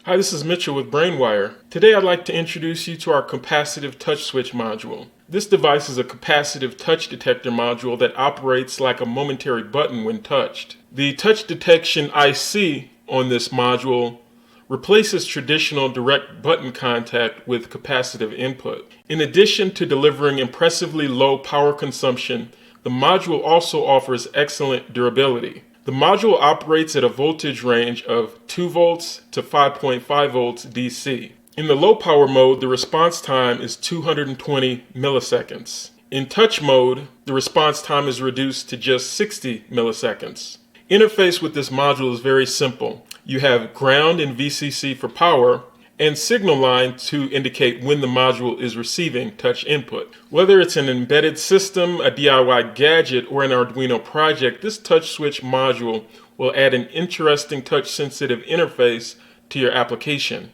Hi, this is Mitchell with BrainWire. Today I'd like to introduce you to our capacitive touch switch module. This device is a capacitive touch detector module that operates like a momentary button when touched. The touch detection IC on this module replaces traditional direct button contact with capacitive input. In addition to delivering impressively low power consumption, the module also offers excellent durability. The module operates at a voltage range of 2 volts to 5.5 volts DC. In the low power mode, the response time is 220 milliseconds. In touch mode, the response time is reduced to just 60 milliseconds. Interface with this module is very simple. You have ground and VCC for power, and signal line to indicate when the module is receiving touch input. Whether it's an embedded system, a DIY gadget, or an Arduino project, this touch switch module will add an interesting touch-sensitive interface to your application.